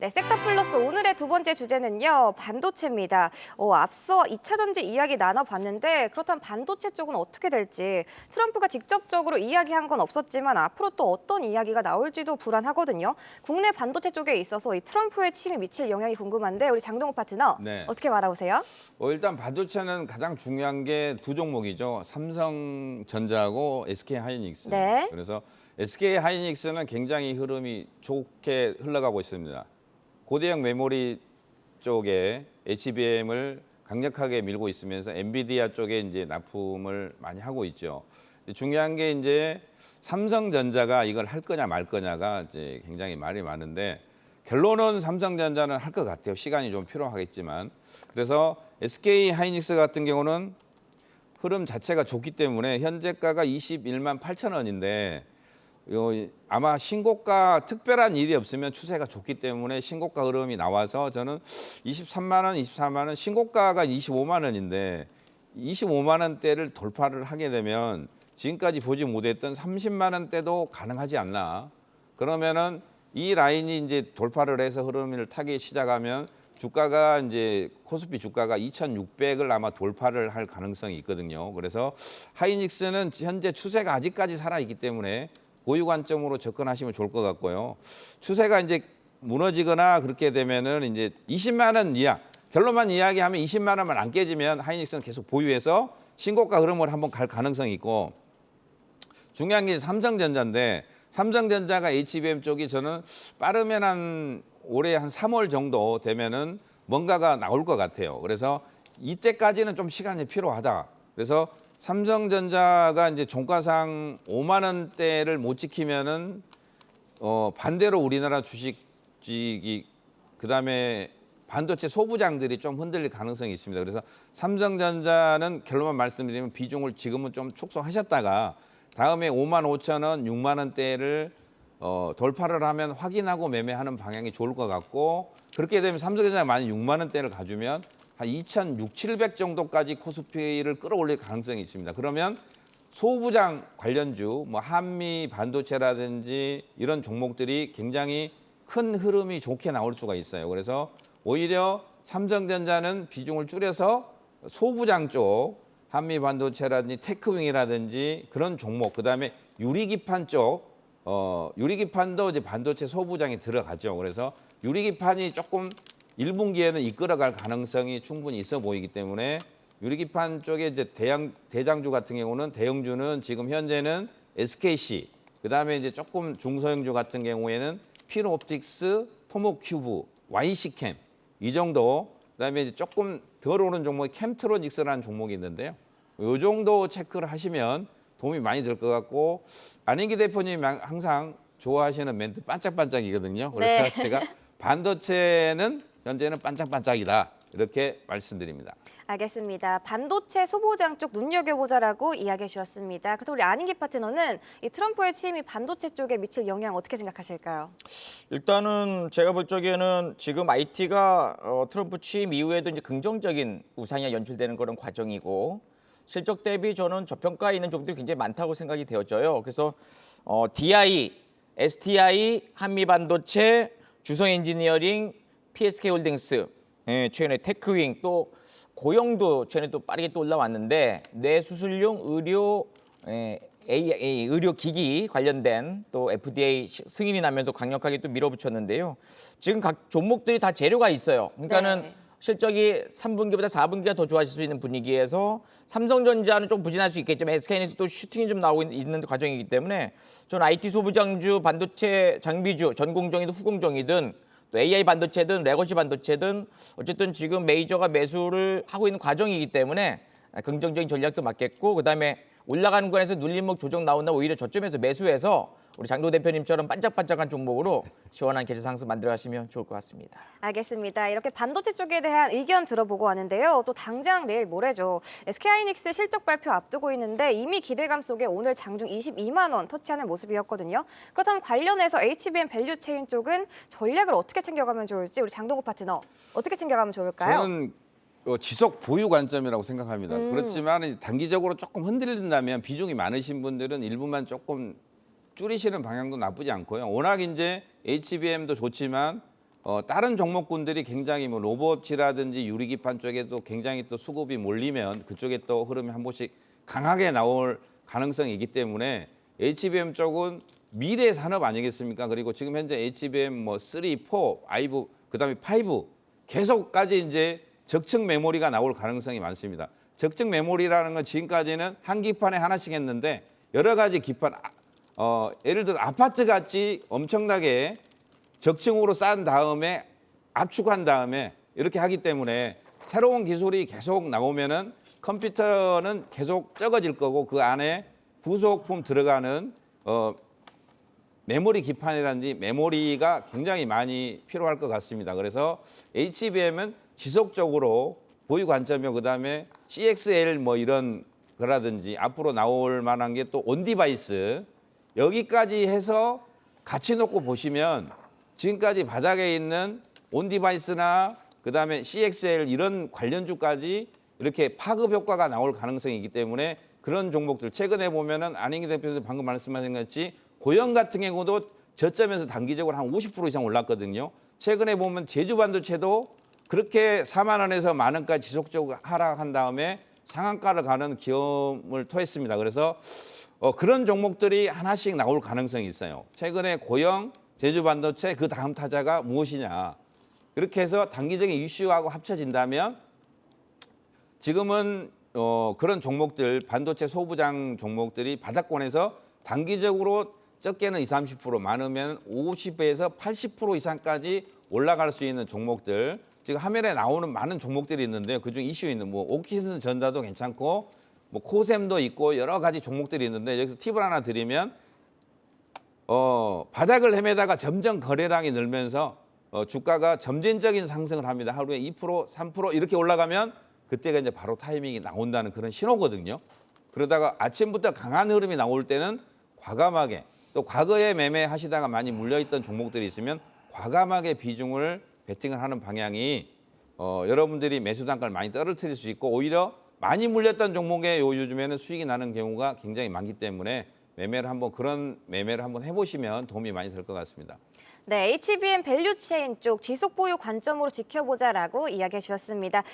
네, 섹터 플러스 오늘의 두 번째 주제는요, 반도체입니다. 앞서 2차 전지 이야기 나눠봤는데 그렇다면 반도체 쪽은 어떻게 될지 트럼프가 직접적으로 이야기한 건 없었지만 앞으로 또 어떤 이야기가 나올지도 불안하거든요. 국내 반도체 쪽에 있어서 이 트럼프의 침이 미칠 영향이 궁금한데 우리 장동욱 파트너 네. 어떻게 말아보세요? 일단 반도체는 가장 중요한 게 두 종목이죠. 삼성전자하고 SK하이닉스. 네. 그래서 SK하이닉스는 굉장히 흐름이 좋게 흘러가고 있습니다. 고대형 메모리 쪽에 HBM을 강력하게 밀고 있으면서 엔비디아 쪽에 이제 납품을 많이 하고 있죠. 중요한 게 이제 삼성전자가 이걸 할 거냐 말 거냐가 이제 굉장히 말이 많은데 결론은 삼성전자는 할 것 같아요. 시간이 좀 필요하겠지만. 그래서 SK하이닉스 같은 경우는 흐름 자체가 좋기 때문에 현재가가 21만 8천 원인데 아마 신고가 특별한 일이 없으면 추세가 좋기 때문에 신고가 흐름이 나와서 저는 23만 원, 24만 원, 신고가가 25만 원인데 25만 원대를 돌파를 하게 되면 지금까지 보지 못했던 30만 원대도 가능하지 않나. 그러면은 이 라인이 이제 돌파를 해서 흐름을 타기 시작하면 주가가 이제 코스피 주가가 2,600을 아마 돌파를 할 가능성이 있거든요. 그래서 하이닉스는 현재 추세가 아직까지 살아있기 때문에 고유 관점으로 접근하시면 좋을 것 같고요. 추세가 이제 무너지거나 그렇게 되면은 이제 20만 원 이하, 결론만 이야기하면 20만 원만 안 깨지면 하이닉스는 계속 보유해서 신고가 흐름을 한번 갈 가능성이 있고, 중요한 게 삼성전자인데 삼성전자가 HBM 쪽이 저는 빠르면 한 올해 한 3월 정도 되면은 뭔가가 나올 것 같아요. 그래서 이때까지는 좀 시간이 필요하다. 그래서 삼성전자가 이제 종가상 5만 원대를 못 지키면은 반대로 우리나라 주식이 그다음에 반도체 소부장들이 좀 흔들릴 가능성이 있습니다. 그래서 삼성전자는 결론만 말씀드리면 비중을 지금은 좀 축소하셨다가 다음에 5만 5천 원, 6만 원대를 돌파를 하면 확인하고 매매하는 방향이 좋을 것 같고, 그렇게 되면 삼성전자가 만약 6만 원대를 가주면 한 2,600, 700 정도까지 코스피를 끌어올릴 가능성이 있습니다. 그러면 소부장 관련주, 뭐 한미 반도체라든지 이런 종목들이 굉장히 큰 흐름이 좋게 나올 수가 있어요. 그래서 오히려 삼성전자는 비중을 줄여서 소부장 쪽, 한미 반도체라든지 테크윙이라든지 그런 종목, 그다음에 유리기판 쪽, 유리기판도 이제 반도체 소부장에 들어가죠. 그래서 유리기판이 조금 1분기에는 이끌어갈 가능성이 충분히 있어 보이기 때문에 유리기판 쪽에 이제 대장주 같은 경우는 대형주는 지금 현재는 SKC, 그다음에 이제 조금 중소형주 같은 경우에는 피노옵틱스, 토모큐브, YC캠 이 정도, 그다음에 이제 조금 덜 오른 종목이 캠트로닉스라는 종목이 있는데요. 이 정도 체크를 하시면 도움이 많이 될 것 같고, 안인기 대표님이 항상 좋아하시는 멘트 반짝반짝이거든요. 그래서 네. 제가 반도체는 현재는 반짝반짝이다 이렇게 말씀드립니다. 알겠습니다. 반도체 소보장 쪽 눈여겨보자라고 이야기해 주셨습니다. 그래서 우리 안인기 파트너는 이 트럼프의 취임이 반도체 쪽에 미칠 영향 어떻게 생각하실까요? 일단은 제가 볼 적에는 지금 IT가 트럼프 취임 이후에도 이제 긍정적인 우상이 연출되는 그런 과정이고, 실적 대비 저는 저평가에 있는 종목들이 굉장히 많다고 생각이 되어져요. 그래서 DI, STI, 한미반도체, 주성엔지니어링, PSK홀딩스, 최근에 테크윙, 또 고용도 최근에 또 빠르게 또 올라왔는데, 뇌수술용 의료 AA, 의료기기 관련된 또 FDA 승인이 나면서 강력하게 또 밀어붙였는데요. 지금 각 종목들이 다 재료가 있어요. 그러니까는 네. 실적이 3분기보다 4분기가 더 좋아질 수 있는 분위기에서 삼성전자는 좀 부진할 수 있겠지만 SK는 또 슈팅이 좀 나오고 있는 과정이기 때문에 저는 IT 소부장주, 반도체 장비주, 전공정이든 후공정이든 또 AI 반도체든 레거시 반도체든 어쨌든 지금 메이저가 매수를 하고 있는 과정이기 때문에 긍정적인 전략도 맞겠고, 그다음에 올라가는 구간에서 눌림목 조정 나온다 오히려 저점에서 매수해서 우리 장도 대표님처럼 반짝반짝한 종목으로 시원한 계좌 상승 만들어 가시면 좋을 것 같습니다. 알겠습니다. 이렇게 반도체 쪽에 대한 의견 들어보고 왔는데요. 또 당장 내일 모레죠. SK하이닉스 실적 발표 앞두고 있는데 이미 기대감 속에 오늘 장중 22만 원 터치하는 모습이었거든요. 그렇다면 관련해서 HBM 밸류체인 쪽은 전략을 어떻게 챙겨가면 좋을지 우리 장동국 파트너 어떻게 챙겨가면 좋을까요? 저는 지속 보유 관점이라고 생각합니다. 그렇지만 단기적으로 조금 흔들린다면 비중이 많으신 분들은 일부만 조금 줄이시는 방향도 나쁘지 않고요. 워낙 이제 HBM도 좋지만 다른 종목군들이 굉장히 뭐 로봇이라든지 유리기판 쪽에도 굉장히 또 수급이 몰리면 그쪽에 또 흐름이 한 번씩 강하게 나올 가능성이 있기 때문에 HBM 쪽은 미래 산업 아니겠습니까? 그리고 지금 현재 HBM 뭐 3, 4, 5, 그다음에 5 계속까지 이제 적층 메모리가 나올 가능성이 많습니다. 적층 메모리라는 건 지금까지는 한 기판에 하나씩 했는데 여러 가지 기판, 예를 들어 아파트 같이 엄청나게 적층으로 쌓은 다음에 압축한 다음에 이렇게 하기 때문에 새로운 기술이 계속 나오면은 컴퓨터는 계속 적어질 거고 그 안에 부속품 들어가는 메모리 기판이라든지 메모리가 굉장히 많이 필요할 것 같습니다. 그래서 HBM은 지속적으로 보유 관점이요. 그다음에 CXL 뭐 이런 거라든지 앞으로 나올 만한 게 또 온디바이스 여기까지 해서 같이 놓고 보시면 지금까지 바닥에 있는 온디바이스나 그다음에 CXL 이런 관련주까지 이렇게 파급 효과가 나올 가능성이 있기 때문에 그런 종목들 최근에 보면은 안인기 대표님 방금 말씀하신 것 같이 고영 같은 경우도 저점에서 단기적으로 한 50% 이상 올랐거든요. 최근에 보면 제주반도체도 그렇게 4만 원에서 만 원까지 지속적으로 하락한 다음에 상한가를 가는 기염을 토했습니다. 그래서 그런 종목들이 하나씩 나올 가능성이 있어요. 최근에 고영, 제주반도체 그 다음 타자가 무엇이냐. 그렇게 해서 단기적인 이슈하고 합쳐진다면 지금은 그런 종목들 반도체 소부장 종목들이 바닥권에서 단기적으로 적게는 20, 30% 많으면 50에서 80% 이상까지 올라갈 수 있는 종목들 지금 화면에 나오는 많은 종목들이 있는데요. 그중 이슈 있는 뭐 오키슨 전자도 괜찮고 뭐 코셈도 있고 여러 가지 종목들이 있는데 여기서 팁을 하나 드리면 바닥을 헤매다가 점점 거래량이 늘면서 주가가 점진적인 상승을 합니다. 하루에 2%, 3% 이렇게 올라가면 그때가 이제 바로 타이밍이 나온다는 그런 신호거든요. 그러다가 아침부터 강한 흐름이 나올 때는 과감하게 또 과거에 매매하시다가 많이 물려있던 종목들이 있으면 과감하게 비중을 베팅을 하는 방향이 여러분들이 매수 단가를 많이 떨어뜨릴 수 있고 오히려 많이 물렸던 종목에 요즘에는 수익이 나는 경우가 굉장히 많기 때문에 그런 매매를 한번 해보시면 도움이 많이 될 것 같습니다. 네, HBM 밸류체인 쪽 지속 보유 관점으로 지켜보자라고 이야기해 주셨습니다.